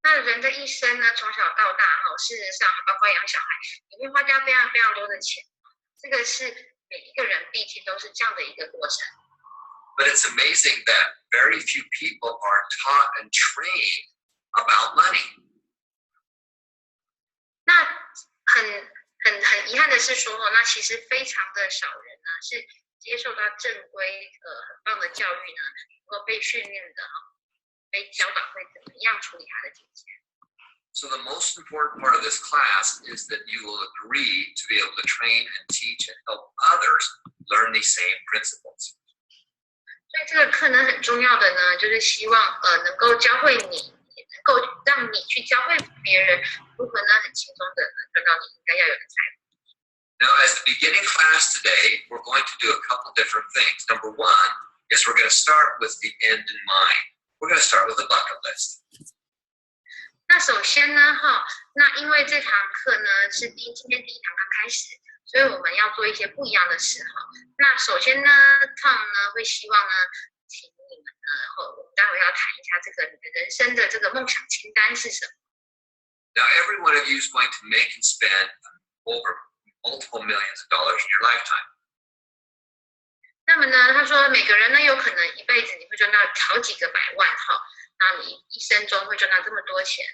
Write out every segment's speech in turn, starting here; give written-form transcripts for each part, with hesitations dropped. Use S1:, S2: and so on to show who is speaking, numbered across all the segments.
S1: 那人的一生呢，从小到大事实上包括养小孩，也会花掉非常非常多的钱。这个是每一个人毕竟都是这样的一个过程。
S2: But it's amazing that very few people are taught and trained about money.
S1: 那很遗憾的是说，那其实非常的少人呢是接受到正规很棒的教育呢，能够被训练的被教导会怎么样处理他的金钱。
S2: So the most important part of this class is that you will agree to be able to train and teach and help others learn these same principles.
S1: 所以这个课呢很重要的呢，就是希望能够教会你，也能够让你去教会别人如何呢很轻松的赚到你应该要有的财富。
S2: Now, as the beginning class today, we're going to do a couple different things. Number one is we're going to start with the end in mind. We're going to start with a bucket list.
S1: 那首先呢，那因为这堂课呢是今天第一堂刚开始，所以我们要做一些不一样的事那首先呢 ，Tom 呢会希望呢，请你们我们待会要谈一下这个你的人生的这个梦想清单是什么。
S2: Now, every one of you is going to make and spend over multiple millions of dollars in your lifetime.
S1: 那么呢，他说每个人呢有可能一辈子你会赚到好几个百万那你一生中会赚到这么多钱。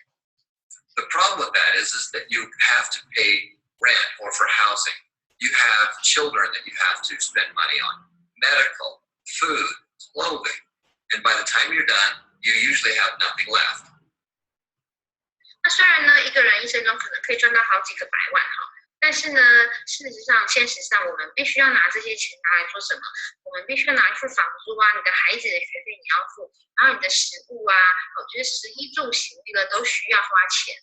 S2: The problem with that is that you have to pay rent or for housing. You have children that you have to spend money on, medical, food, clothing, and by the time you're done, you usually have nothing left.
S1: 那虽然呢，一个人一生中可能可以赚到好几个百万但是呢，事实上，现实上，我们必须要拿这些钱拿来做什么？我们必须要拿来付房租你的孩子的学费你要付，然后你的食物就是食衣住行这个都需要花钱。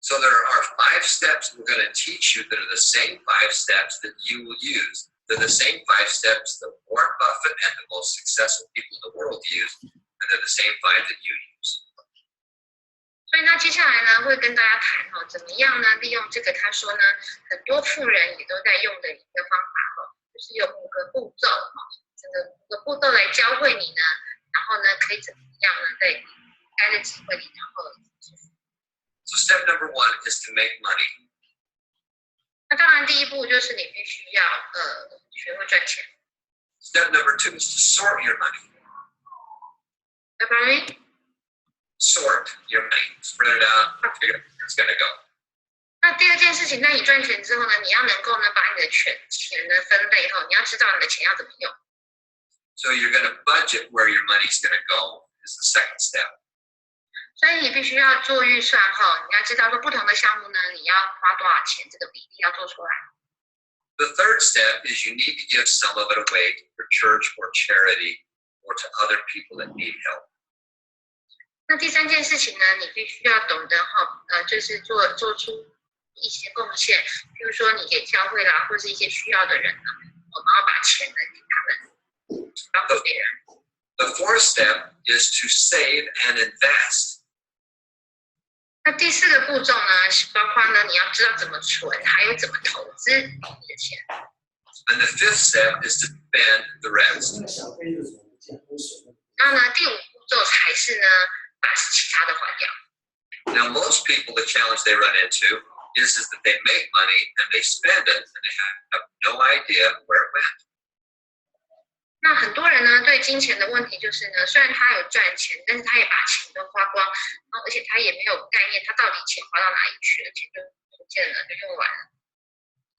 S2: So there are 5 steps we're going to teach you that are the same 5 steps that you will use. They're the same 5 steps that Warren Buffett and the most successful people in the world use, and they're the same 5 that you use.
S1: 所以呢，接下来呢会跟大家谈怎么样呢利用这个他说呢，很多富人也都在用的一个方法就是有5个步骤这个5个步骤来教会你呢，然后呢可以怎么样呢在该的机会里，然后
S2: So step number 1 is to make money.
S1: 那当然第一步就是你必须要学会赚钱。
S2: Step number 2 is to sort your money. Sort your money. Spread it out. Figure out where it's going to go.
S1: 那第二件事情，在你赚钱之后呢，你要能够呢把你的钱呢分类你要知道你的钱要怎么用。
S2: So you're going to budget where your money's going to go is the second step.
S1: 所以你必须要做预算你要知道说不同的项目呢，你要花多少钱，这个比例要做出来。
S2: The third step is you need to give some of it away for church or charity or to other people that need help.
S1: 那第三件事情呢，你必须要懂得就是做出一些贡献，比如说你给教会啦，或是一些需要的人呢，我们要把钱呢给他们，帮助别人。
S2: The fourth step is to save and invest.
S1: 那第4个步骤呢，是包括呢你要知道怎么存，还有怎么投资你的钱。
S2: And the fifth step is to spend the rest.
S1: 然后呢，第5步骤才是呢把其他的花掉。
S2: Now, most people, the challenge they run into is that they make money and they spend it and they have no idea where it went.
S1: 那很多人呢对金钱的问题就是呢，虽然他有赚钱，但是他也把钱都花光，而且他也没有概念，他到底钱花到哪里去了，钱就不见了，就用完了。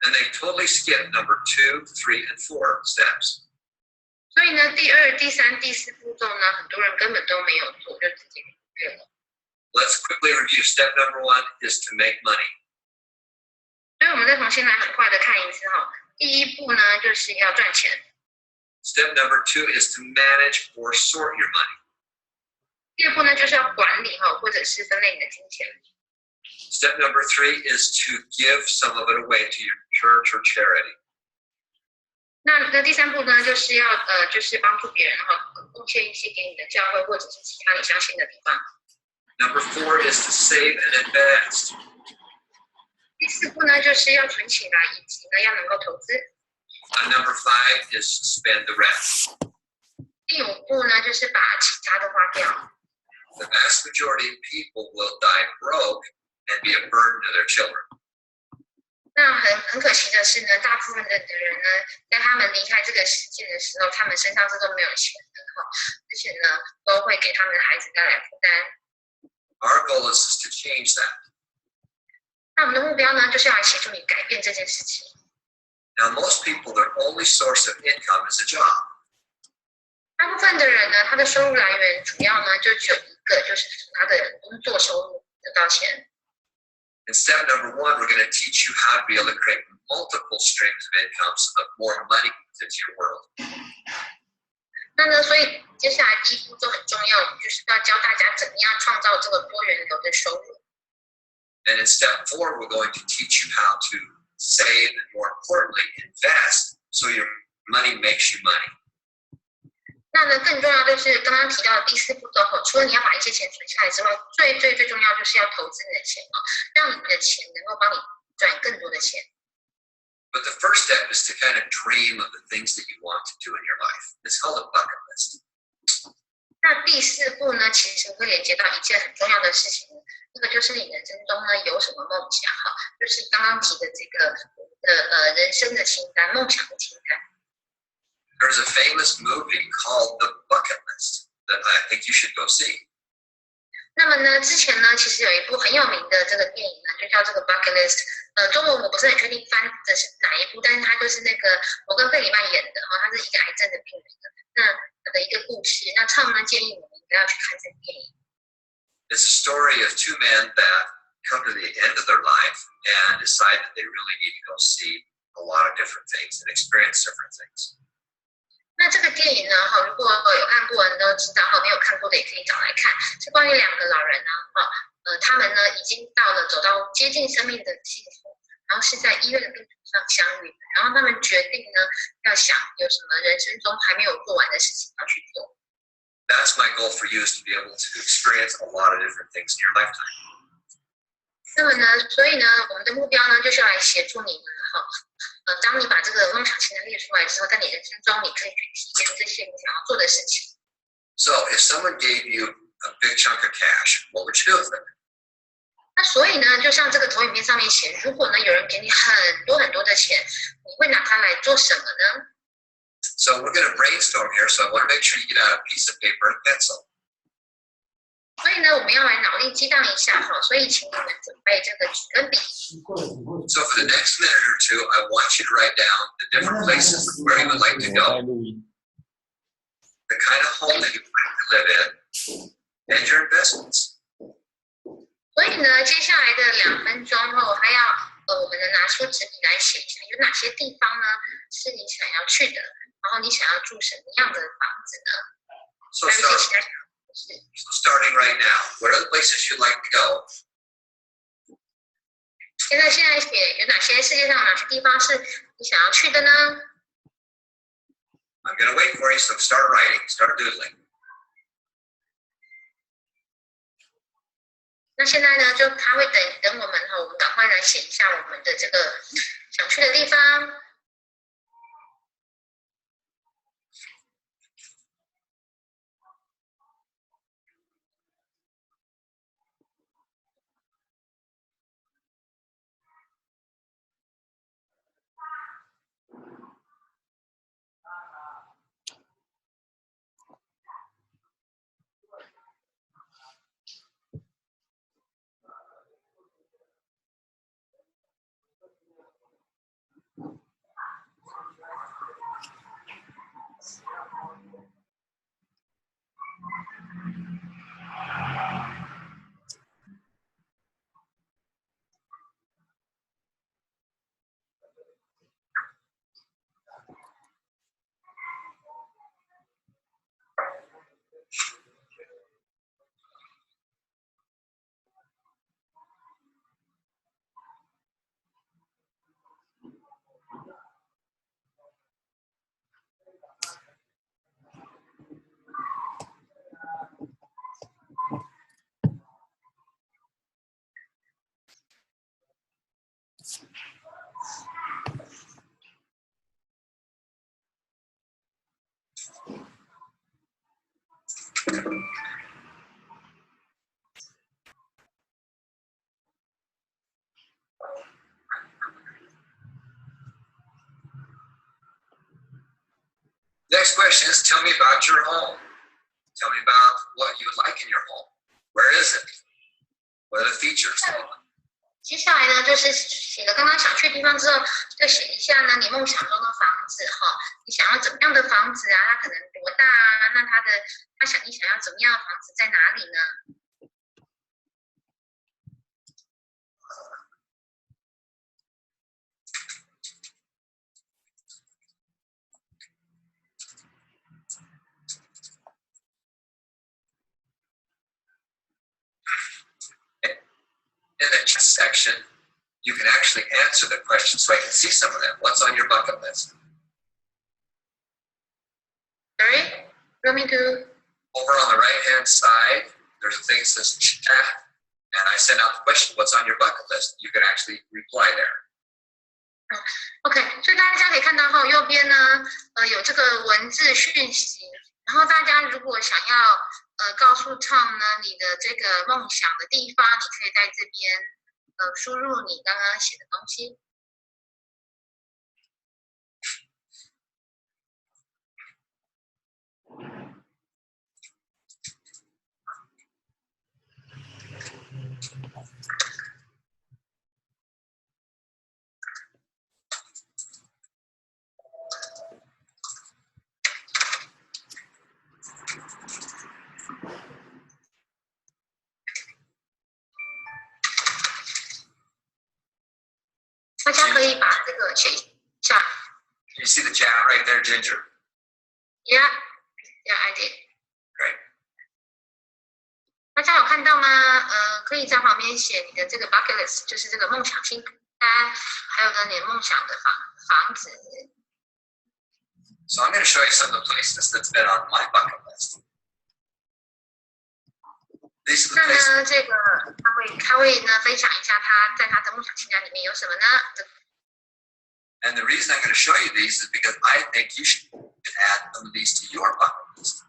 S2: And they totally skip number 2, 3, and 4 steps.
S1: 所以呢，第2、第3、第4步骤呢，很多人根本都没有做，就直接忽略了。
S2: Let's quickly review. Step number 1 is to make money.
S1: 所以我们再重新来很快的看一次第一步呢，就是要赚钱。
S2: Step number 2 is to manage or sort your money.
S1: 第2步呢，就是要管理或者是分类你的金钱。
S2: Step number 3 is to give some of it away to your church or charity.
S1: 那第3步呢，就是要就是帮助别人贡献一些给你的教会或者是其他你相信的地方。
S2: Number 4 is to save and invest.
S1: 第4步呢，就是要存起来，以及呢要能够投资。
S2: And number 5 is to spend the rest.
S1: 第5步呢，就是把其他的花掉。
S2: The vast majority of people will die broke and be a burden to their children.
S1: 那很可惜的是呢，大部分的人呢，在他们离开这个世界的时候，他们身上是都没有钱的哈，而且呢，都会给他们的孩子带来负担。
S2: Our goal is to change that.
S1: 那我们的目标呢，就是要来协助你改变这件事情。
S2: Now, most people, their only source of income is a job.
S1: 大部分的人呢，他的收入来源主要呢，就只有一个，就是从他的工作收入得到钱。
S2: In step number 1, we're going to teach you how to be able to create multiple streams of income so that more money comes into your world.
S1: 那呢，所以接下来第一步就很重要，我们就是要教大家怎么样创造这个多元流的收入。
S2: And in step 4, we're going to teach you how to save and, more importantly, invest so your money makes you money.
S1: 那呢，更重要就是刚刚提到的第4步骤除了你要把一些钱存下来之外，最重要就是要投资你的钱让你的钱能够帮你赚更多的钱。
S2: But the first step is to kind of dream of the things that you want to do in your life. It's called a bucket list.
S1: 那第4步呢，其实会连接到一件很重要的事情，那个就是你人生中呢有什么梦想就是刚刚提的这个人生的清单，梦想的清单。
S2: There's a famous movie called The Bucket List that I think you should go see.
S1: 那么呢，之前呢，其实有一部很有名的这个电影呢，就叫这个 Bucket List。中文我不是很确定翻的是哪一部，但是它就是那个摩根费里曼演的他是一个癌症的病人那他的一个故事。那他们建议我们应该要去看这个电影。
S2: It's a story of 2 men that come to the end of their life and decide that they really need to go see a lot of different things and experience different things.
S1: 那这个电影呢，如果有看过的人都知道，没有看过的也可以找来看，是关于2个老人他们呢已经走到接近生命的尽头，然后是在医院的病床上相遇，然后他们决定呢要想有什么人生中还没有做完的事情要去做。
S2: That's my goal for you is to be able to experience a lot of different things in your lifetime.
S1: 那么呢，所以呢，我们的目标呢就是要来协助你们当你把这个梦想清单列出来之后，在你人生中你可以去体验这些你想要做的事情。
S2: So if someone gave you a big chunk of cash, what would you do with it?
S1: 那所以呢，就像这个投影片上面写，如果呢有人给你很多的钱，你会拿它来做什么呢？
S2: So we're going to brainstorm here, so I want to make sure you get out a piece of paper and pencil.
S1: 所以呢，我们要来脑力激荡一下所以请你们准备这个纸跟笔。
S2: So for the next minute or 2, I want you to write down the different places where you would like to go, the kind of home that you like to live in, and your investments.
S1: 所以呢，接下来的2分钟还要我们拿出纸笔来写一下，有哪些地方呢是你想要去的，然后你想要住什么样的房子呢？
S2: So starting right now, what are the places you'd like to go?
S1: 现在写有哪些世界上哪些地方是你想要去的呢？
S2: I'm going to wait for you, so start writing, start doodling.
S1: 那现在呢，就他会等我们我们赶快来写一下我们的这个想去的地方。
S2: Next question is, tell me about your home. Tell me about what you would like in your home. Where is it? What are the features?
S1: 接下来呢，就是写了刚刚想去的地方之后，就写一下呢你梦想中的房子哈，你想要怎么样的房子啊？它可能多大啊？那你想要怎么样的房子在哪里呢？In
S2: the chat section, you can actually answer the question so I can see some of them. What's on your bucket list?
S1: Sorry, you want me to?
S2: Over on the right-hand side, there's a thing that says chat, and I send out the question, what's on your bucket list? You can actually reply there.
S1: OK， 所以大家可以看到哈，右边呢，有这个文字讯息，然后大家如果想要告诉 Tom 呢你的这个梦想的地方，你可以在这边输入你刚刚写的东西。大家可以把这个写一下。
S2: You see the chat right there, Ginger?
S1: Yeah, I did.
S2: Great.
S1: 大家有看到吗？可以在旁边写你的这个 bucket list， 就是这个梦想清单，还有呢你的梦想的房子。
S2: So I'm going to show you some of the places that's been on my bucket list.
S1: 那呢，这个他会呢分享一下他在他的梦想清单里面有什么呢？
S2: And the reason I'm going to show you these is because I think you should add some of these to your bucket list.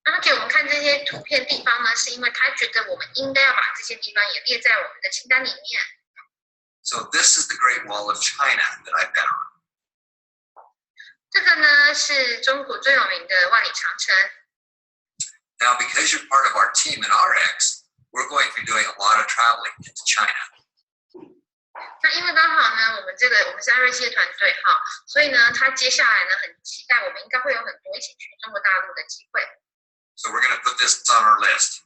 S1: 那他给我们看这些图片地方呢，是因为他觉得我们应该要把这些地方也列在我们的清单里面。
S2: So this is the Great Wall of China that I've been on.
S1: 这个呢是中国最有名的万里长城。
S2: Now, because you're part of our team in RX, we're going to be doing a lot of traveling into China.
S1: 那因为刚好呢，我们是艾瑞希的团队哈，所以呢，他接下来呢很期待我们应该会有很多一起去中国大陆的机会。
S2: So we're going to put this on our list.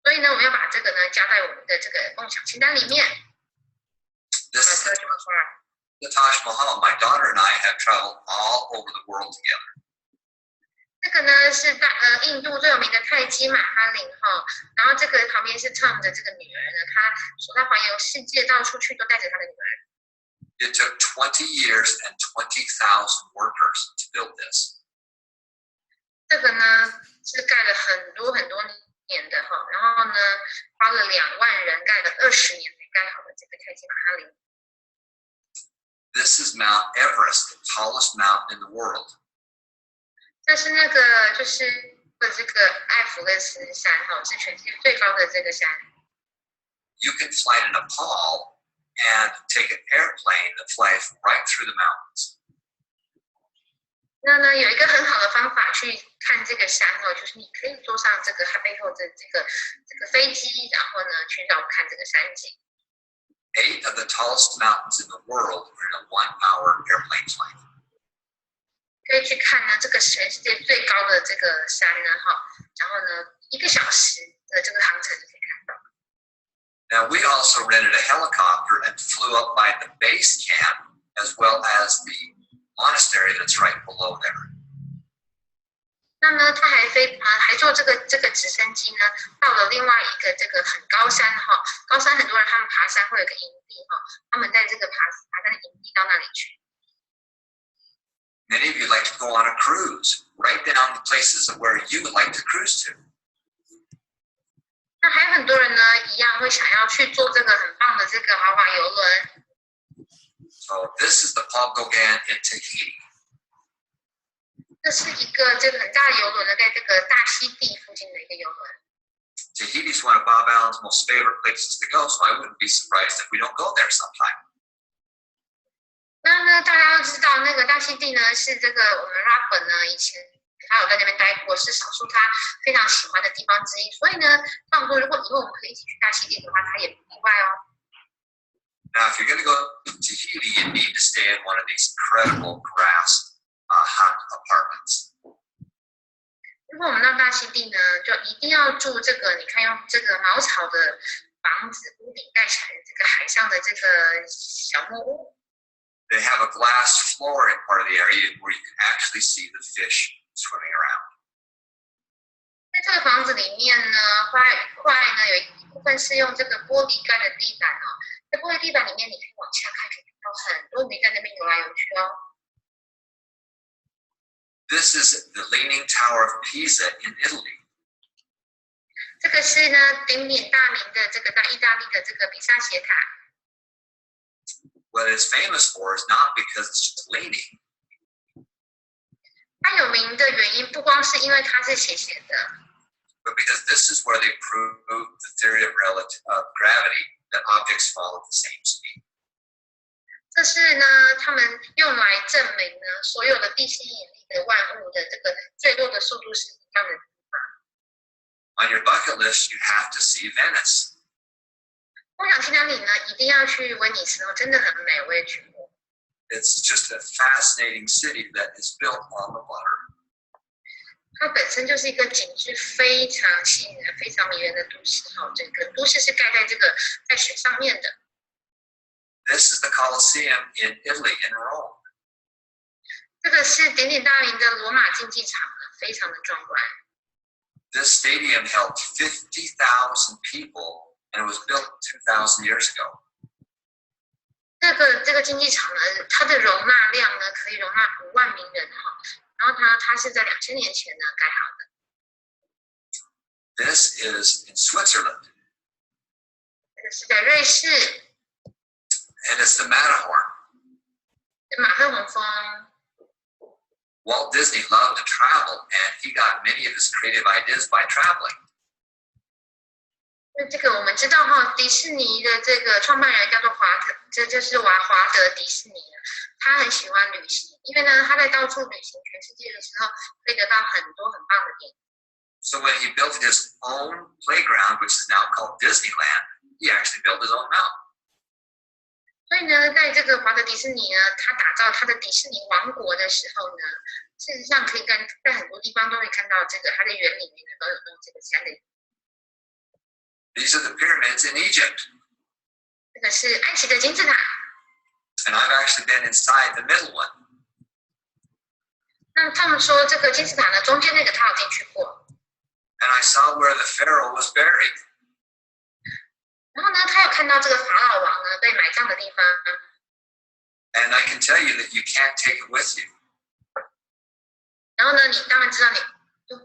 S1: 所以呢，我们要把这个呢加在我们的这个梦想清单里面。
S2: This is the Taj Mahal. My daughter and I have traveled all over the world together.
S1: 这个呢是印度最有名的泰姬玛哈陵哈，然后这个旁边是 Tom 的这个女儿呢，他环游世界，到处去都带着他的女儿。
S2: It took 20 years and 20,000 workers to build this.
S1: 这个呢是盖了很多年的哈，然后呢花了2万人盖了20年才盖好的这个泰姬玛哈陵。
S2: This is Mount Everest, the tallest mountain in the world.
S1: 这是那个就是这个艾弗勒斯山哈，是全世界最高的这个山。
S2: You can fly to Nepal and take an airplane that flies right through the mountains.
S1: 那呢有一个很好的方法去看这个山哦，就是你可以坐上这个它背后的这个飞机，然后呢去绕看这个山景。
S2: 8 of the tallest mountains in the world are in a 1-hour airplane flight.
S1: 可以去看呢这个全世界最高的这个山呢哈，然后呢1个小时的这个航程就可以看到。
S2: Now we also rented a helicopter and flew up by the base camp as well as the monastery that's right below there.
S1: 那么他还坐这个直升机呢，到了另外一个这个很高山哈，高山很多人他们爬山会有个营地哈，他们在这个爬山的营地到那里去。
S2: Many of you like to go on a cruise. Write down the places of where you would like to cruise to.
S1: 那还有很多人呢，一样会想要去坐这个很棒的这个豪华游轮。
S2: So this is the Paul Gauguin in Tahiti.
S1: 这是一个这个很大的游轮呢，在这个大溪地附近的一个游轮。
S2: Tahiti is one of Bob Allen's most favorite places to go, so I wouldn't be surprised if we don't go there sometime.
S1: 那呢，大家都知道，那个大溪地呢是这个我们 Robert 呢以前他有在那边待过，是少数他非常喜欢的地方之一。所以呢，放说如果以后我们可以一起去大溪地的话，他也不例外哦。
S2: Now, if you're going to go to Tahiti, you need to stay in one of these incredible grass hut apartments.
S1: 如果我们到大溪地呢，就一定要住这个，你看用这个茅草的房子，屋顶盖起来的这个海上的这个小木屋。
S2: They have a glass floor in part of the area where you can actually see the fish swimming around.
S1: 在这个房子里面呢，外呢有一部分是用这个玻璃盖的地板哦，在玻璃地板里面你可以往下看，可以看到很多鱼在那边游来游去哦。
S2: This is the Leaning Tower of Pisa in Italy.
S1: 这个是呢鼎鼎大名的这个在意大利的这个比萨斜塔。
S2: What it's famous for is not because it's just leaning.
S1: 它有名的原因不光是因为它是斜斜的，
S2: but because this is where they prove the theory of gravity, that objects fall at the same speed.
S1: 这是呢他们用来证明呢所有的地心引力的万物的这个坠落的速度是一样的。
S2: On your bucket list, you have to see Venice.
S1: 梦想清单里呢，一定要去威尼斯哦，真的很美，我也去过。
S2: It's just a fascinating city that is built on the water.
S1: 它本身就是一个景致非常吸引人、非常迷人的都市哦。这个都市是盖在这个在水上面的。
S2: This is the Colosseum in Italy, in Rome.
S1: 这个是鼎鼎大名的罗马竞技场，非常的壮观。
S2: This stadium held 50,000 people, and it was built 2,000 years ago.
S1: 这个竞技场呢，它的容纳量呢可以容纳5万名人哈。然后它是在2000年前呢盖好
S2: 的。This is in Switzerland.
S1: 这个是在瑞士。
S2: And it's the Matterhorn.
S1: 马特洪峰。
S2: Walt Disney loved to travel, and he got many of his creative ideas by traveling.
S1: 那这个我们知道哈，迪士尼的这个创办人叫做华特，这就是华德迪士尼了。他很喜欢旅行，因为呢他在到处旅行全世界的时候，可以得到很多很棒的点。
S2: So when he built his own playground, which is now called Disneyland, he actually built his own mountain.
S1: 所以呢，在这个华德迪士尼呢，他打造他的迪士尼王国的时候呢，事实上可以在很多地方都会看到这个它的园里面呢都有弄这个山的。
S2: These are the pyramids in Egypt.
S1: 这个是埃及的金字塔。
S2: And I've actually been inside the middle one.
S1: 那他们说这个金字塔呢，中间那个他有进去过。
S2: And I saw where the pharaoh was buried.
S1: 然后呢，他有看到这个法老王呢被埋葬的地方。
S2: And I can tell you that you can't take it with you.
S1: 然后呢，你当然知道你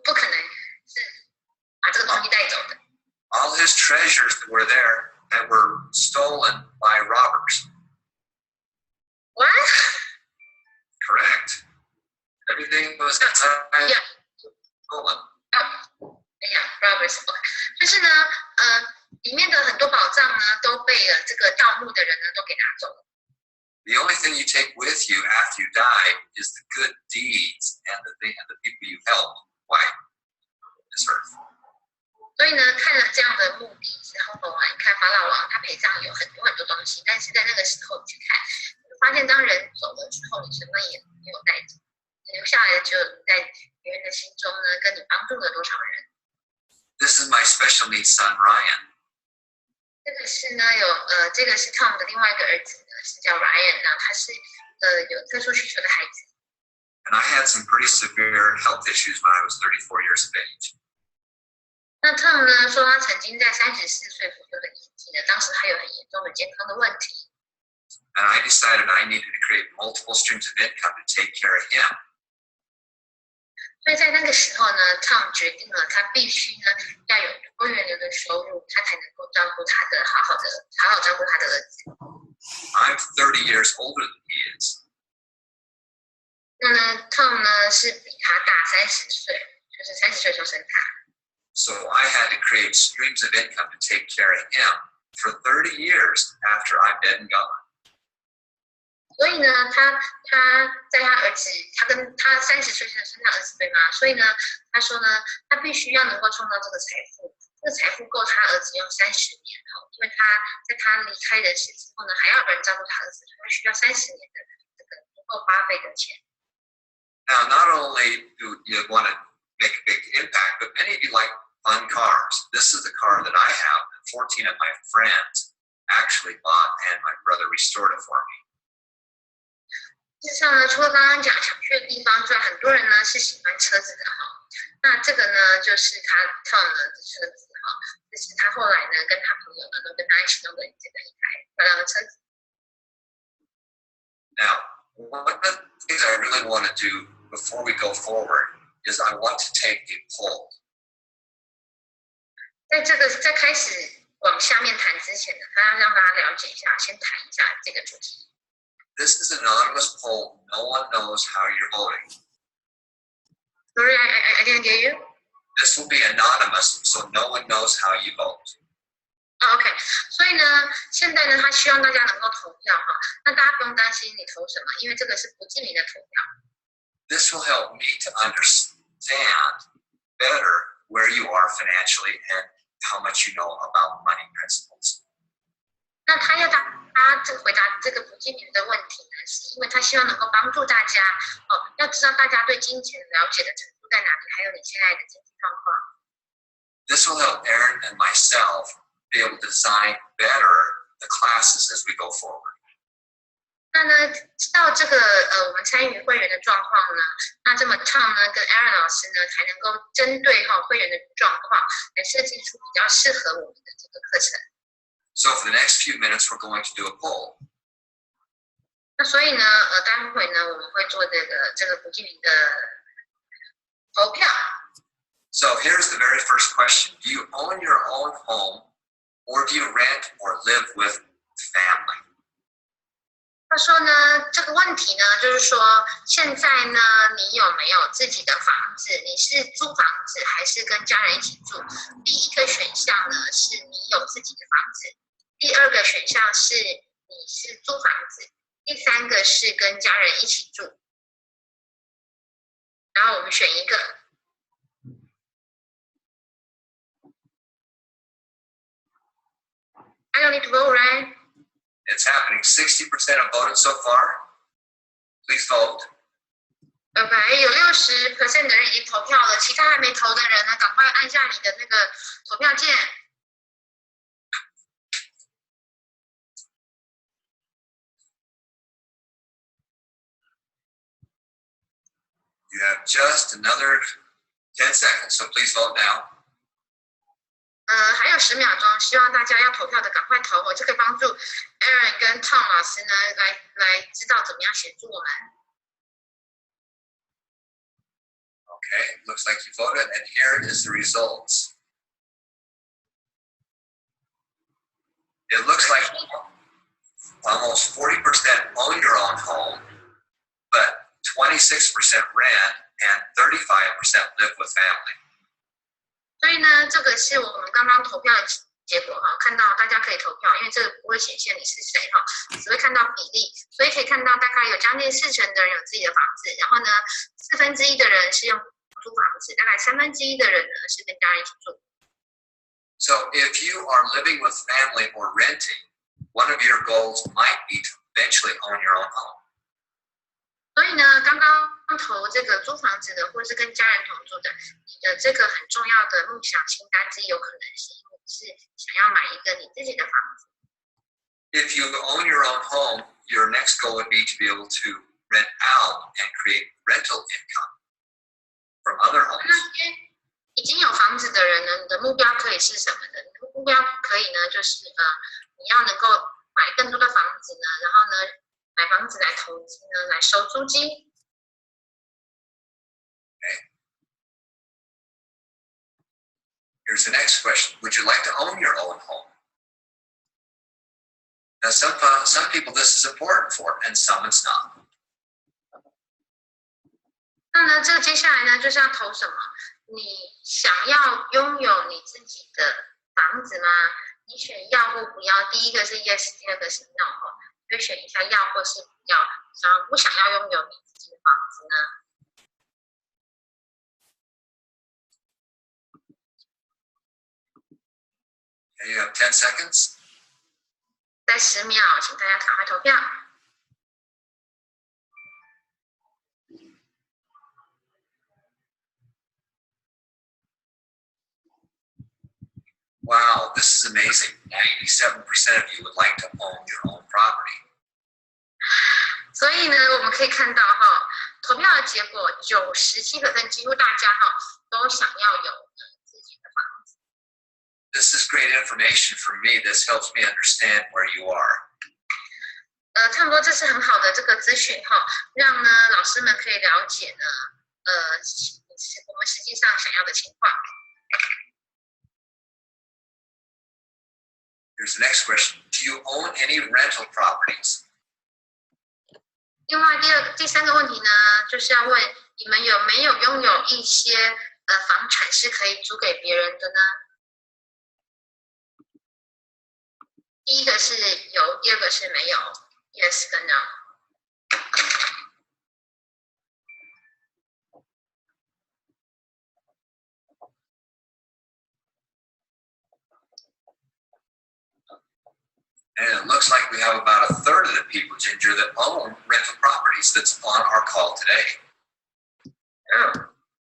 S1: 不可能是把这个东西带走的。
S2: All his treasures that were there that were stolen by robbers.
S1: What?
S2: Correct. Everything was inside stolen.
S1: robbers. 就是呢，里面的很多宝藏呢都被这个盗墓的人呢都给拿走了。
S2: The only thing you take with you after you die is the good deeds and the people you helped wipe this earth.
S1: 所以呢，看了这样的墓地之后啊，你看法老王他陪葬有很多东西，但是在那个时候你去看，你会发现当人走了之后，你什么也没有带走，留下来的只有在别人的心中呢，跟你帮助了多少人。
S2: This is my special needs son Ryan.
S1: 这个是呢这个是 Tom 的另外一个儿子呢，是叫 Ryan 呢，他是有特殊需求的孩子。
S2: And I had some pretty severe health issues when I was 34 years of age.
S1: 那 Tom 呢说他曾经在34岁左右的年纪呢，当时他有很严重的健康的问题。
S2: And I decided I needed to create multiple streams of income to take care of him.
S1: 所以在那个时候呢 ，Tom 决定了他必须呢要有多元流的收入，他才能够照顾他的好好照顾他的儿子。
S2: I'm 30 years older than he is.
S1: 那呢 ，Tom 呢是比他大30岁，就是30岁就生他。
S2: So I had to create streams of income to take care of him for 30 years after I'm dead and gone.
S1: 所以呢，他在他儿子，他跟他30岁生他儿子对吗？所以呢，他说呢，他必须要能够创造这个财富，这个财富够他儿子用30年因为他在他离开人世之后呢，还要有人照顾他儿子，他需要30年的这个足够花费的钱。
S2: Now, not only do you want to make a big impact, but many of you like fun cars. This is the car that I have, and 14 of my friends actually bought, and my brother restored it for me.
S1: 事实上呢，除了刚刚讲想去的地方之外，很多人呢是喜欢车子的那这个呢，就是他 Tom 呢的车子这是他后来呢跟他朋友呢都跟他一起弄的这个一台漂亮的车子。
S2: Now, one of the things I really want to do before we go forward is I want to take a poll.
S1: 在开始往下面谈之前呢，他要让大家了解一下，先谈一下这个主题。
S2: This is an anonymous poll. No one knows how you're voting.
S1: Sorry, I didn't get you.
S2: This will be anonymous, so no one knows how you vote.
S1: OK， 所以呢，现在呢，他希望大家能够投票那大家不用担心你投什么，因为这个是不记名的投票。
S2: This will help me to understand better where you are financially and how much you know about money principles.
S1: 那他要他回答这个不记名的问题呢，是因为他希望能够帮助大家要知道大家对金钱了解的程度在哪里，还有你现在的经济状况。
S2: This will help Aaron and myself be able to design better the classes as we go forward.
S1: 那呢，知道这个我们参与会员的状况呢，那这么 Tom 呢跟 Aaron 老师呢才能够针对会员的状况来设计出比较适合我们的这个课程。
S2: So for the next few minutes, we're going to do a poll.
S1: 那所以呢，待会呢我们会做这个不记名的投票。
S2: So here's the very first question. Do you own your own home or do you rent or live with family?
S1: 他说呢，这个问题呢，就是说现在呢，你有没有自己的房子？你是租房子还是跟家人一起住？第一个选项呢是你有自己的房子，第二个选项是你是租房子，第三个是跟家人一起住。然后我们选一个。I don't need to vote, right?
S2: It's happening. 60% have voted so far. Please vote.
S1: OK， 有60% 的人已经投票了，其他还没投的人呢，赶快按下你的那个投票键。
S2: You have just another 10 seconds, so please vote now.
S1: 还有10秒钟，希望大家要投票的赶快投这可以帮助 Aaron 跟 Tom 老师呢来知道怎么样协助我们。
S2: Okay, looks like you voted, and here is the results. It looks like almost 40% own your own home, but 26% rent, and 35% live with family.
S1: 所以呢，这个是我们刚刚投票的结果看到大家可以投票，因为这个不会显现你是谁只会看到比例，所以可以看到大概有将近40%的人有自己的房子，然后呢1/4的人是用租房子，大概1/3的人呢是跟家人一起住。
S2: So if you are living with family or renting, one of your goals might be to eventually own your own home.
S1: 所以呢，刚刚投这个租房子的，或是跟家人同住的，你的这个很重要的梦想清单之一，有可能是因为你是想要买一个你自己的房子。
S2: If you own your own home, your next goal would be to be able to rent out and create rental income from other homes.
S1: 那些已经有房子的人呢，你的目标可以是什么呢？你的目标可以呢，就是你要能够买更多的房子呢，然后呢，买房子来投资呢，来收租金。
S2: Okay. Here's the next question. Would you like to own your own home? Now, some people this is important for, and some it's not.
S1: 那呢，这接下来呢，就是要投什么？你想要拥有你自己的房子吗？你选要或不要？第一个是 yes， 第二个是 no 会选一下要或是不要，不想要拥有你自己的房子呢？Okay,
S2: you have 10 seconds.
S1: 在10秒，请大家赶快投票。
S2: Wow, this is amazing. 97% of you would like to own your own property.
S1: 所以呢，我们可以看到哈，投票的结果97%，几乎大家都想要有自己的房子。
S2: This is great information for me. This helps me understand where you are.
S1: 差不多这是很好的这个资讯让呢老师们可以了解呢，我们实际上想要的情况。
S2: Here's the next question. Do you own any rental properties?
S1: 另外第三个问题呢，就是要问你们有没有拥有一些房产是可以租给别人的呢？第一个是有，第二个是没有 ，yes 跟 no。And
S2: it looks like we have about a third of the people, Ginger, that own rental properties that's on our call today.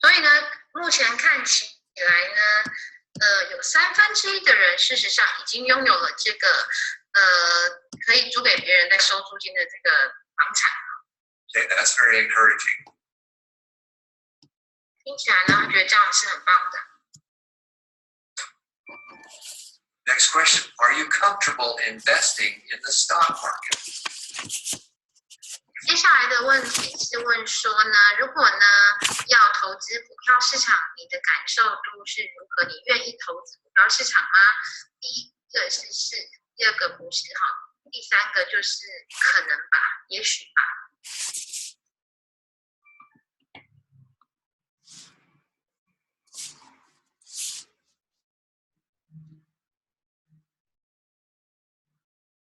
S1: 所以呢，目前看起来呢，有1/3的人事实上已经拥有了这个可以租给别人在收租金的这个房产。
S2: Okay, that's very encouraging.
S1: 听起来呢，他觉得这样是很棒的。
S2: Next question. Are you comfortable investing in the stock market?
S1: 接下来的问题是问说呢，如果呢要投资股票市场，你的感受度是如何？你愿意投资股票市场吗？第一个是，第二个不是第三个就是可能吧，也许吧。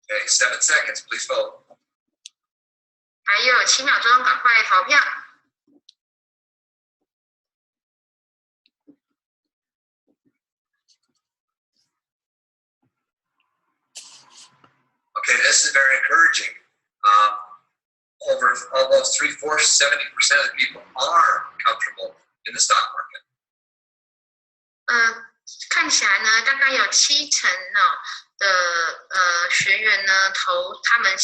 S2: Okay, 7 seconds. Please vote.
S1: 还有7秒钟，赶快投票。
S2: Okay, this is very encouraging. Over almost 3/4, 70% of the people are comfortable in the stock market.
S1: 看起来呢，大概有70%的学员呢他们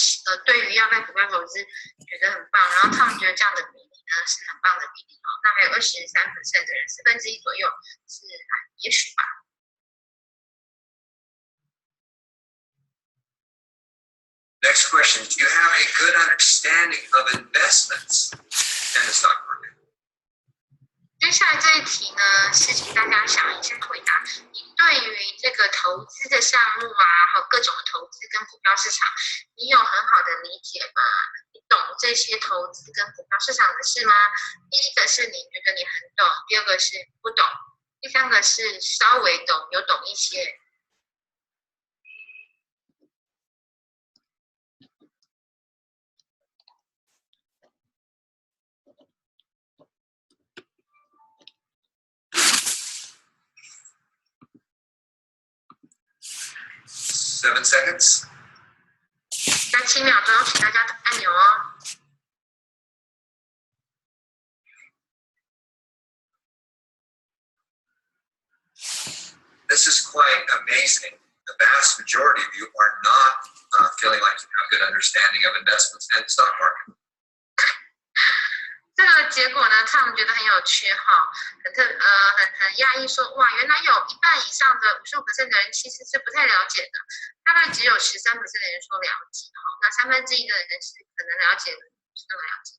S1: 对于要在股票投资觉得很棒，然后他们觉得这样的比例呢是很棒的比例那还有23%的人1/4左右是也许吧。
S2: Next question. Do you have a good understanding of investments in the stock market?
S1: 接下来这一题呢，是请大家想一下回答。你对于这个投资的项目还有各种的投资跟股票市场，你有很好的理解吗？你懂这些投资跟股票市场的事吗？第一个是你觉得你很懂，第二个是不懂，第三个是稍微懂，有懂一些。
S2: 7 seconds.
S1: 在7秒钟，请大家按钮哦。
S2: This is quite amazing. The vast majority of you are not feeling like you have a good understanding of investments and the stock market.
S1: 这个结果呢，他们觉得很有趣很讶异说，哇，原来有1半以上的55%的人其实是不太了解的，大概只有13%的人说了解那1/3的人是可能了解的，不是那么了解。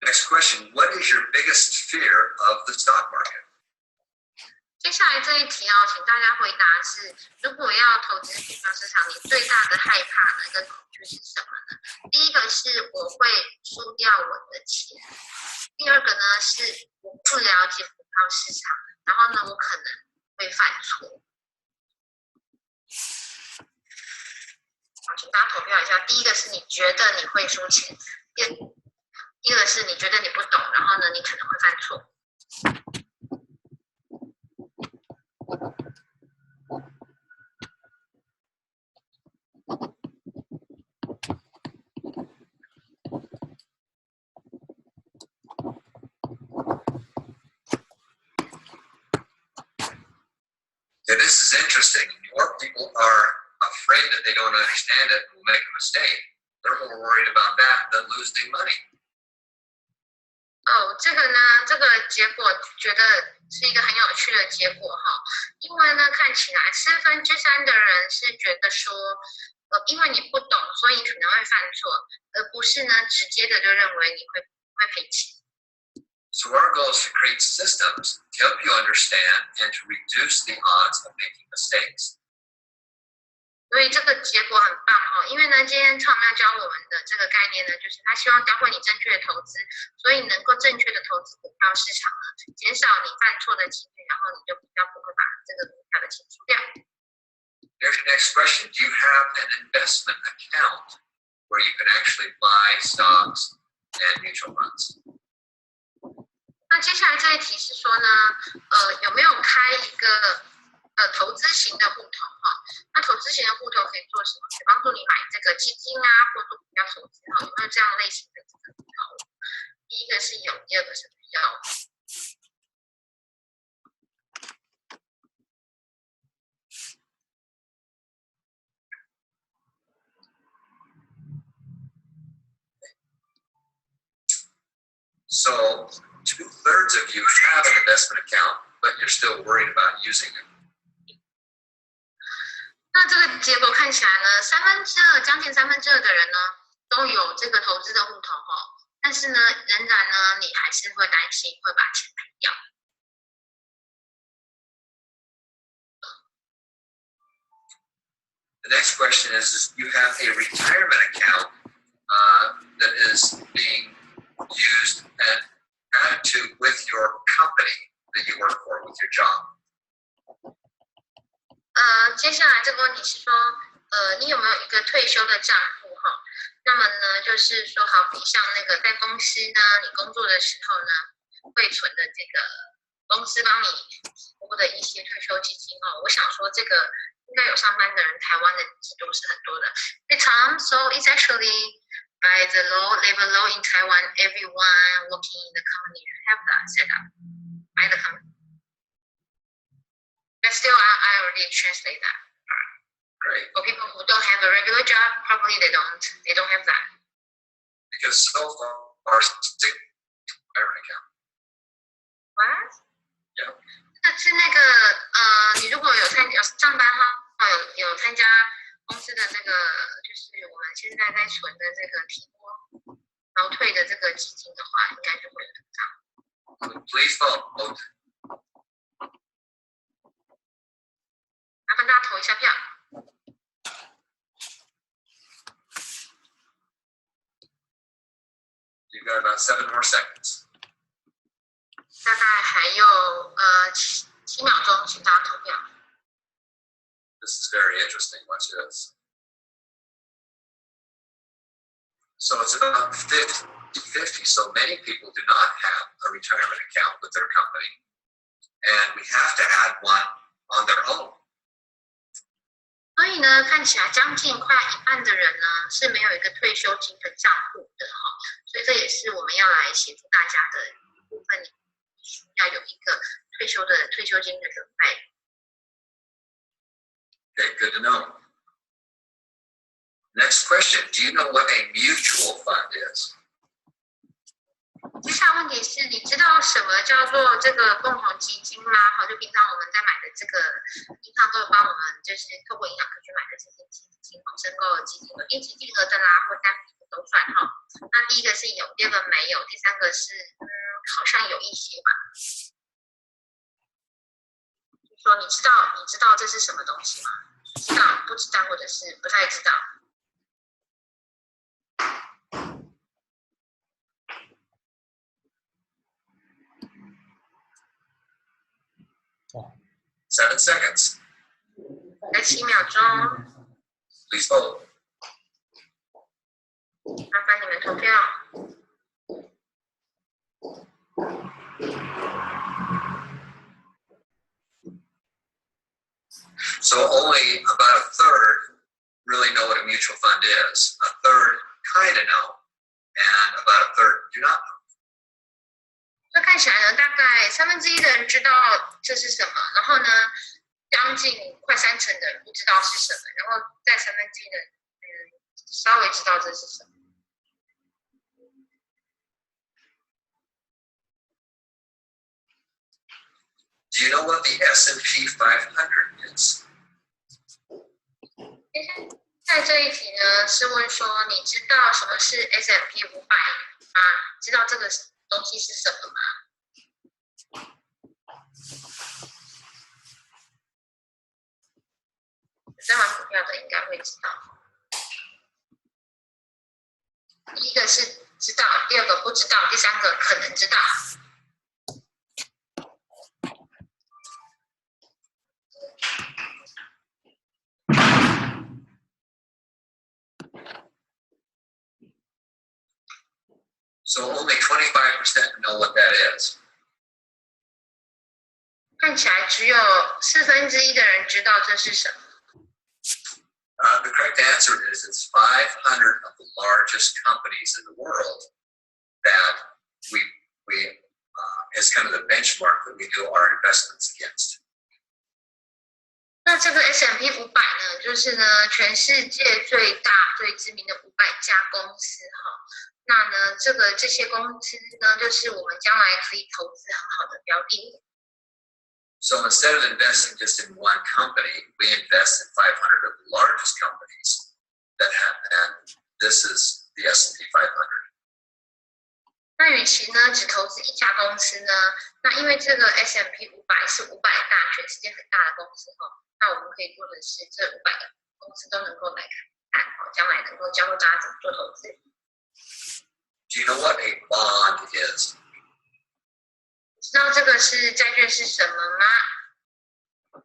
S2: Next question. What is your biggest fear of the stock market?
S1: 接下来这一题请大家回答是：如果要投资股票市场，你最大的害怕呢跟恐惧是什么呢？第一个是我会输掉我的钱，第二个呢是我不了解股票市场，然后呢我可能会犯错。好，请大家投票一下。第一个是你觉得你会输钱，第二个是你觉得你不懂，然后呢，你可能会犯错。
S2: Yeah, this is interesting. More people are afraid that they don't understand it and will make a mistake. They're more worried about that than losing money.
S1: 这个呢，这个结果觉得是一个很有趣的结果哈，因为呢，看起来3/4的人是觉得说，因为你不懂，所以你可能会犯错，而不是呢直接的就认为你会赔钱。
S2: So our goal is to create systems to help you understand and to reduce the odds of making mistakes.
S1: 所以这个结果很棒哈，因为呢，今天创要教我们的这个概念呢，就是他希望教会你正确的投资，所以能够正确的投资股票市场呢，减少你犯错的几率，然后你就比较不会把这个股票的钱输掉。
S2: Here's your next question. Do you have an investment account where you can actually buy stocks and mutual funds?
S1: 那接下来这一题是说呢，有没有开一个投资型的户头哈？那投资型的户头可以做什么？可以帮助你买这个基金啊，或者股票投资哈？有没有这样类型的这个户头？第一个是有，第二个是没有。
S2: So 2/3 of you have an investment account, but you're still worried about using it.
S1: 那这个结果看起来呢，2/3，将近2/3的人呢，都有这个投资的户头哈，但是呢，仍然呢，你还是会担心会把钱赔掉。
S2: The next question is you have a retirement account that is being used and added to with your company that you work for, with your job.
S1: 接下来这个问题是说，你有没有一个退休的账户哈？那么呢，就是说，好比像那个在公司呢，你工作的时候呢，会存的这个公司帮你提供的一些退休基金哦。我想说，这个应该有上班的人，台湾的制度是很多的。Hey Tom, so it's actually by the labor law in Taiwan, everyone working in the company should have that set up by the company. But still, I already translate that.
S2: Great.
S1: For people who don't have a regular job, probably they don't have that.
S2: Because so far, retirement account.
S1: What?
S2: Yeah.
S1: 是那个你如果有上班哈，有参加公司的那个，就是我们现在在存的这个提拨劳退的这个基金的话，应该就会有这样。
S2: Please vote.
S1: 麻烦大家投一下票。
S2: You've got about 7 more seconds.
S1: 大概还有7秒钟，请大家投票。
S2: This is very interesting. Watch this. So it's about 50-50. So many people do not have a retirement account with their company, and we have to add one on their own.
S1: 所以呢，看起来将近快一半的人呢是没有一个退休金的账户的哈，所以这也是我们要来协助大家的一部分，需要有一个退休金的准备。
S2: Okay, good to know. Next question. Do you know what a mutual fund is?
S1: 接下来问题是你知道什么叫做这个共同基金吗？好，就平常我们在买的这个银行都有帮我们，就是透过银行可以去买的这些基金，申购的基金，定期定额的啦，或单笔的都算哈。那第一个是有，第二个没有，第三个是好像有一些吧。就说你知道这是什么东西吗？知道、不知道，或者是不太知道。
S2: 7 seconds.
S1: 在7秒钟，
S2: Please vote.
S1: 麻烦你们投票。
S2: So only about a third really know what a mutual fund is. A third kind of know, and about a third do not know.
S1: 这看起来呢，大概1/3的人知道这是什么，然后呢，将近快30%的人不知道是什么，然后再1/3的人稍微知道这是什么。
S2: Do you know what the S&P 500 is?
S1: 在这一题呢，是问说你知道什么是 S&P 500吗？知道这个东西是什么吗？在玩股票的应该会知道。第一个是知道，第二个不知道，第三个可能知道。
S2: So only 25% know what that is.
S1: 看起来只有1/4的人知道这是什么。
S2: The correct answer is it's 500 of the largest companies in the world that we is kind of the benchmark that we do our investments against.
S1: 那这个 S&P 500呢，就是呢全世界最大、最知名的500家公司哈。那呢，这些公司呢，就是我们将来可以投资很好的标的。
S2: So instead of investing just in one company, we invest in 500 of the largest companies that have, and this is the S&P 500.
S1: 那与其呢只投资一家公司呢，那因为这个 S&P 500是500大全世界很大的公司哈，那我们可以做的是这500个公司都能够来看，将来能够教大家怎么做投资。
S2: Do you know what a bond is?
S1: 知道这个是债券是什么吗？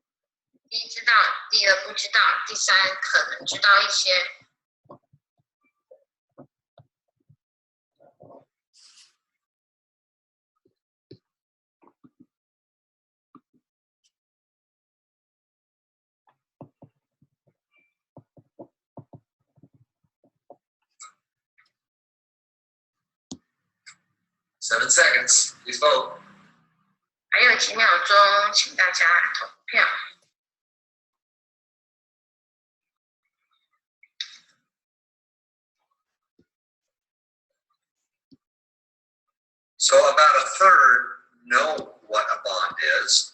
S1: 第一知道，第二不知道，第三可能知道一些。
S2: 7 seconds. Please vote.
S1: 还有几秒钟，请大家投票。
S2: So about a third know what a bond is,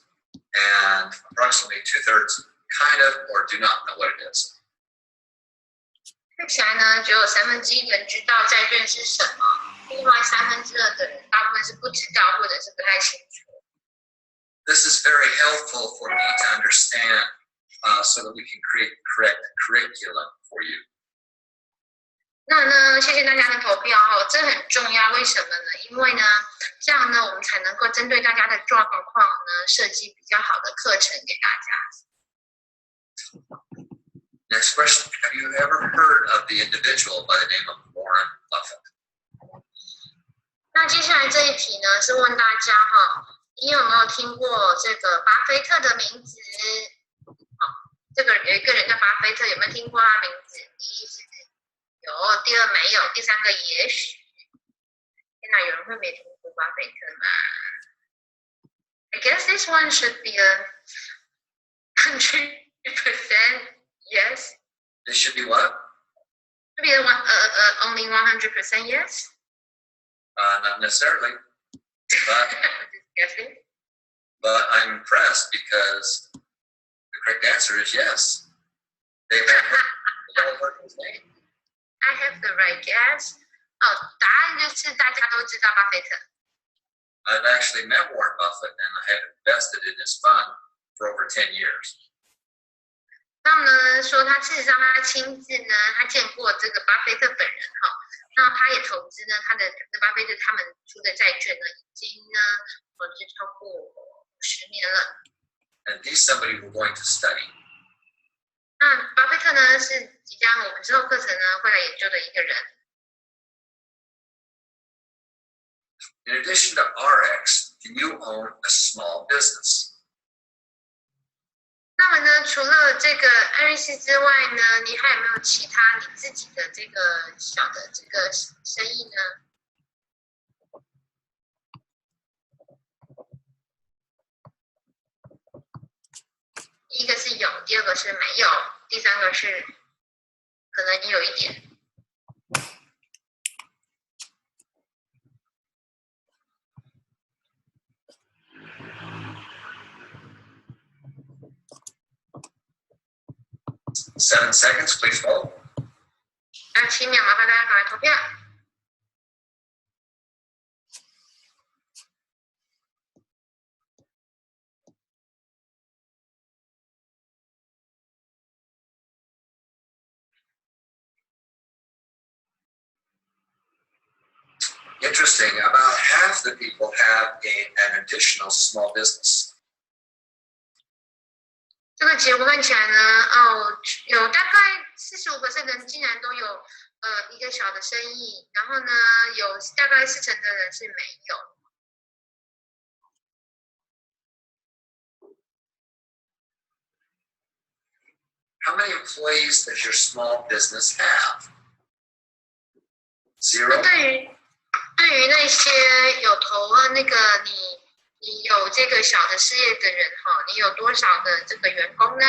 S2: and approximately 2/3 kind of or do not know what it is.
S1: 看起来呢，只有1/3的人知道债券是什么，另外2/3的人大部分是不知道或者是不太清楚。
S2: This is very helpful for me to understand so that we can create correct curriculum for you.
S1: 那呢，谢谢大家的投票哦，这很重要。为什么呢？因为呢，这样呢，我们才能够针对大家的状况呢，设计比较好的课程给大家。
S2: Next question. Have you ever heard of the individual by the name of Warren Buffett?
S1: 那接下来这一题呢，是问大家哈，你有没有听过这个巴菲特的名字？这个有一个人叫巴菲特，有没有听过他名字？第一是有，第二没有，第三个也许。天哪，有人会没听过巴菲特吗 ？I guess this one should be a 100% yes.
S2: This should be what?
S1: Should be only 100% yes.
S2: Not necessarily. But,
S1: Just guessing.
S2: but I'm impressed because the correct answer is yes. They've all heard his name.
S1: I have the right guess. 答案就是大家都知道巴菲特。
S2: I've actually met Warren Buffett and I have invested in his fund for over 10 years.
S1: 然后呢，说他事实上他亲自呢，他见过这个巴菲特本人哈，那他也投资呢，他的巴菲特他们出的债券呢，已经呢投资超过50年了。
S2: and he's somebody we're going to study.
S1: 那巴菲特呢是即将我们之后课程呢会来研究的一个人。
S2: In addition to RX, do you own a small business?
S1: 那么呢，除了这个艾瑞斯之外呢，你还有没有其他你自己的这个小的这个生意呢？第一个是有，第二个是没有，第三个是可能有一点。
S2: 7 seconds, please vote.
S1: 还有7秒，麻烦大家赶快投票。
S2: Interesting, about half the people have an additional small business.
S1: 这个结果看起来呢，有大概45%的人竟然都有一个小的生意，然后呢，有大概40%的人是没有。
S2: How many employees does your small business have? 0?
S1: 那对于那些有投那个你有这个小的事业的人哈，你有多少的这个员工呢？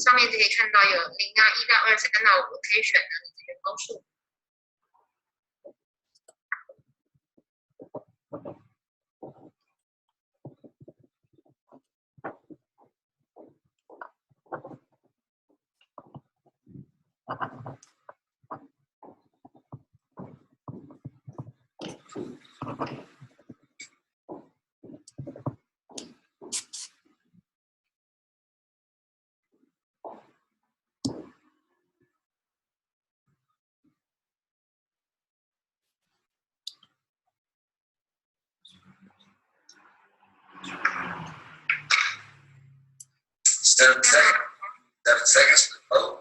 S1: 上面就可以看到有0啊、1到2、3到5，可以选择你的员工数。
S2: 7 seconds to vote.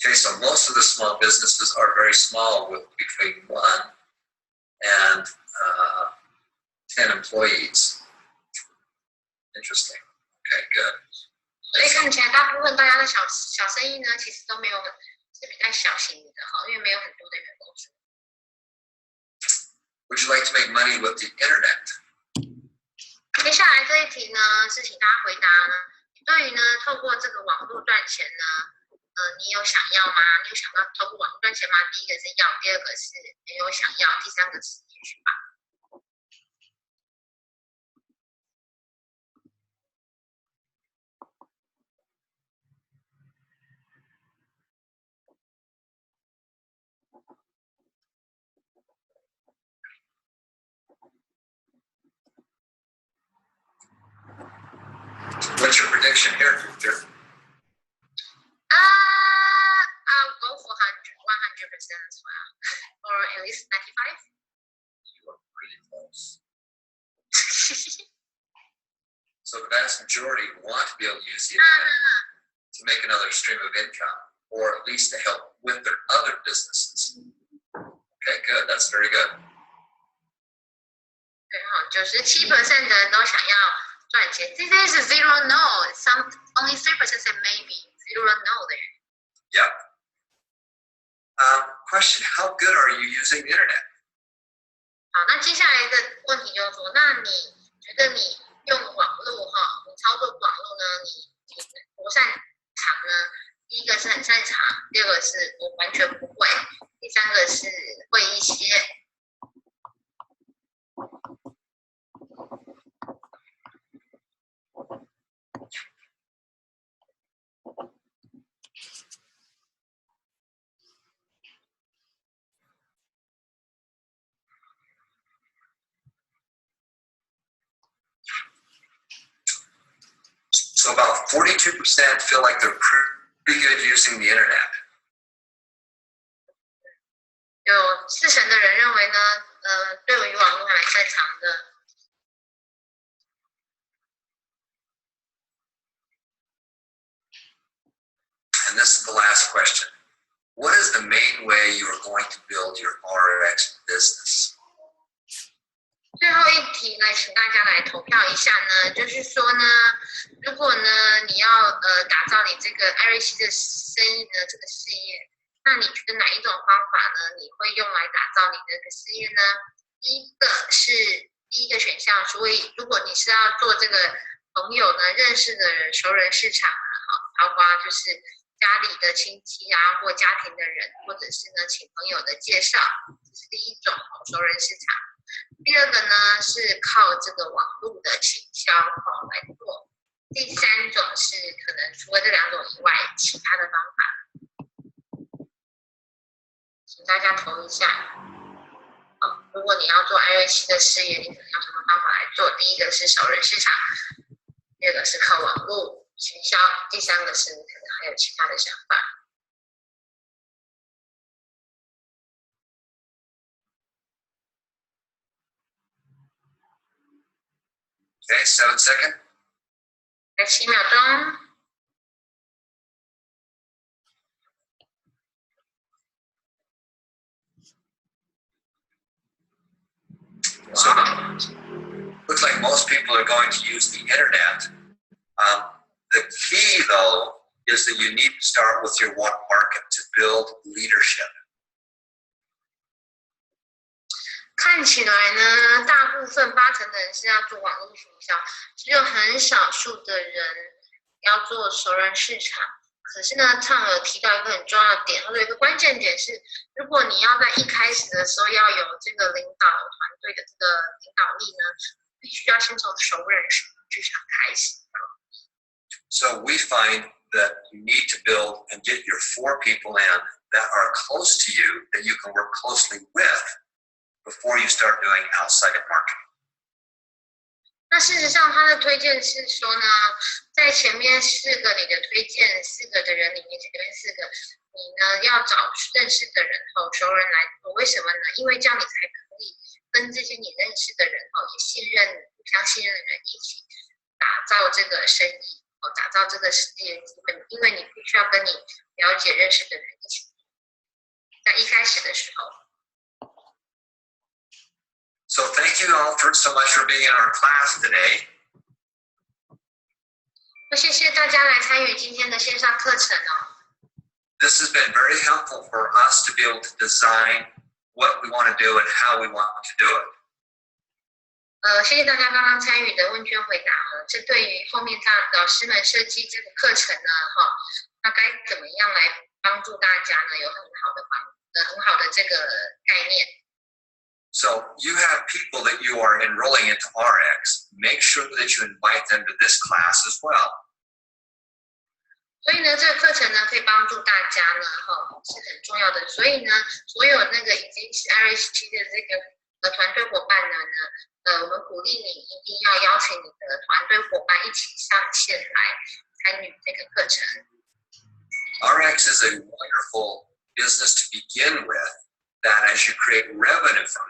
S2: Okay, so most of the small businesses are very small, with between 1 and 10 employees. Interesting. Okay, good.
S1: 所以看起来大部分大家的小生意呢，其实都没有是比较小型的哈，因为没有很多的员工数。
S2: Would you like to make money with the internet?
S1: 接下来这一题呢，是请大家回答呢，你对于呢透过这个网络赚钱呢，你有想要吗？你有想到透过网络赚钱吗？第一个是要，第二个是没有想要，第三个是也许吧。
S2: What's your prediction here, Victor?
S1: I'll go for 100% as well, or at least 95.
S2: You are pretty close. So the vast majority want to be able to use the internet to make another stream of income, or at least to help with their other businesses. Okay, good. That's very good.
S1: 对哈，97%的人都想要赚钱。This is zero no. Only 3% say maybe. Zero no 的人。
S2: Yep. Question: How good are you using the internet?
S1: 好，那接下来的问题就是说，那你觉得你用网络哈，你操作网络呢，你多擅长呢？第一个是很擅长，第二个是我完全不会，第三个是会一些。
S2: 42% feel like they're pretty good using the internet.
S1: 有40%的人认为呢，对于网络还蛮擅长的。
S2: And this is the last question. What is the main way you are going to build your RX business?
S1: 最后一题呢，请大家来投票一下呢，就是说呢，如果呢你要打造你这个艾瑞希的生意呢，这个事业，那你觉得哪一种方法呢，你会用来打造你的这个事业呢？第一个选项，所以如果你是要做这个朋友呢、认识的人、熟人市场啊，包括就是家里的亲戚啊，或家庭的人，或者是呢请朋友的介绍，这是第一种熟人市场。第二个呢是靠这个网络的行销来做。第三种是可能除了这2种以外，其他的方法，请大家投一下。如果你要做艾瑞希的事业，你可能用什么方法来做？第一个是熟人市场，第二个是靠网络行销，第三个是可能还有其他的想法。
S2: Okay, 7 seconds.
S1: 在7秒钟。
S2: So, looks like most people are going to use the internet. The key, though, is that you need to start with your one market to build leadership.
S1: 看起来呢，大部分80%的人是要做网络行销，只有很少数的人要做熟人市场。可是呢，Tom有提到一个很重要的点，他说有一个关键点是，如果你要在一开始的时候要有这个领导团队的这个领导力呢，必须要先从熟人市场开始。
S2: So we find that you need to build and get your 4 people in that are close to you that you can work closely with before you start doing outside of marketing.
S1: 那事实上，他的推荐是说呢，在前面4个你的推荐4个的人里面，前面4个你呢要找认识的人熟人来做，为什么呢？因为这样你才可以跟这些你认识的人也互相信任的人一起打造这个生意打造这个事业机会，因为你必须要跟你了解认识的人一起，在一开始的时候。
S2: So thank you all so much for being in our class today.
S1: 谢谢大家来参与今天的线上课程
S2: This has been very helpful for us to be able to design what we want to do and how we want to do it.
S1: 谢谢大家刚刚参与的问卷回答这对于后面老师们设计这个课程呢那该怎么样来帮助大家呢？有很好的这个概念。
S2: So you have people that you are enrolling into RX. Make sure that you invite them to this class as well.
S1: 所以呢，这个课程呢可以帮助大家呢是很重要的。所以呢，所有那个已经是 RX 的这个团队伙伴呢，我们鼓励你一定要邀请你的团队伙伴一起上线来参与这个课程。
S2: RX is a wonderful business to begin with. That as you create revenue from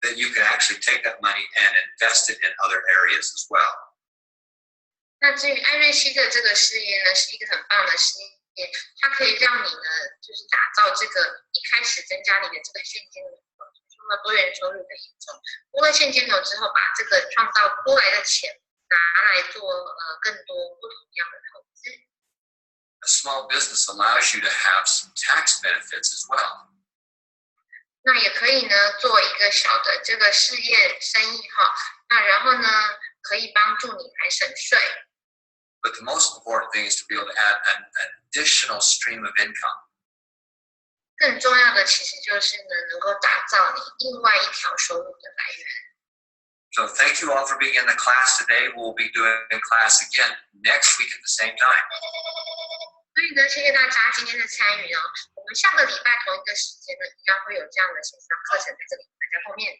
S2: that you can actually take that money and invest it in other areas as well.
S1: 那至于艾瑞希的这个事业呢，是一个很棒的事业，它可以让你呢，就是打造这个一开始增加你的这个现金流，除了多元收入的一种，多了现金流之后，把这个创造多来的钱拿来做更多不同样的投资。
S2: A small business allows you to have some tax benefits as well.
S1: 那也可以呢，做一个小的这个事业生意那然后呢，可以帮助你来省税。
S2: But the most important thing is to be able to add an additional stream of income.
S1: 更重要的其实就是呢，能够打造你另外一条收入的来源。
S2: So thank you all for being in the class today. We'll be doing class again next week at the same time.
S1: 所以呢，谢谢大家今天的参与我们下个礼拜同一个时间呢，一样会有这样的线上课程在这里大家后面。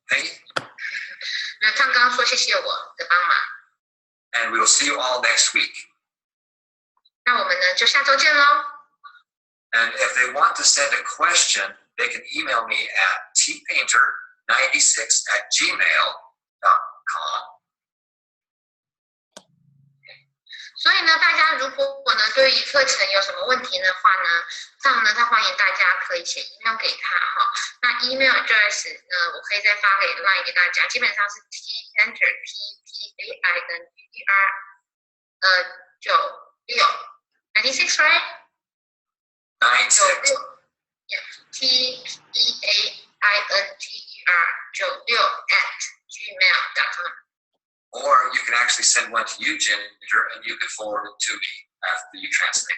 S2: Hey.
S1: 那汤刚说谢谢我的帮忙，
S2: And we will see you all next week.
S1: 那我们呢就下周见喽。
S2: And if they want to send a question, they can email me at tpainter96@gmail.com.
S1: 所以呢，大家如果呢对于课程有什么问题的话呢，这样呢，他欢迎大家可以写 email 给他哈。那 email address 呢，我可以再发给 line 给大家，基本上是 tpainter TPAINTER 96 right?
S2: 96.
S1: TPAINTER96@gmail.com.
S2: Or you can actually send one to you, Ginger, and you can forward it to me after you translate.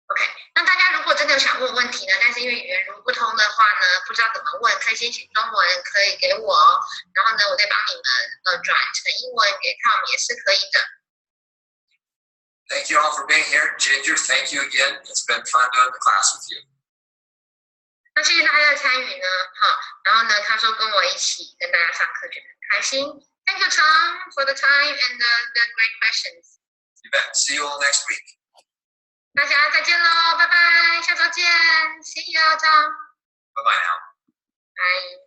S1: OK， 那大家如果真的有想问问题呢，但是因为语言如不通的话呢，不知道怎么问，可以先写中文，可以给我，然后呢，我再帮你们转成英文给 Tom 也是可以的。
S2: Thank you all for being here. Ginger, thank you again. It's been fun doing the class with you.
S1: 那谢谢大家的参与呢，好，然后呢，他说跟我一起跟大家上课，觉得很开心。Thank you, Tom, for the time and the great questions.
S2: You bet. See you all next week.
S1: 大家再见喽，拜拜，下周见，See you, Tom.
S2: Bye-bye now.
S1: Bye.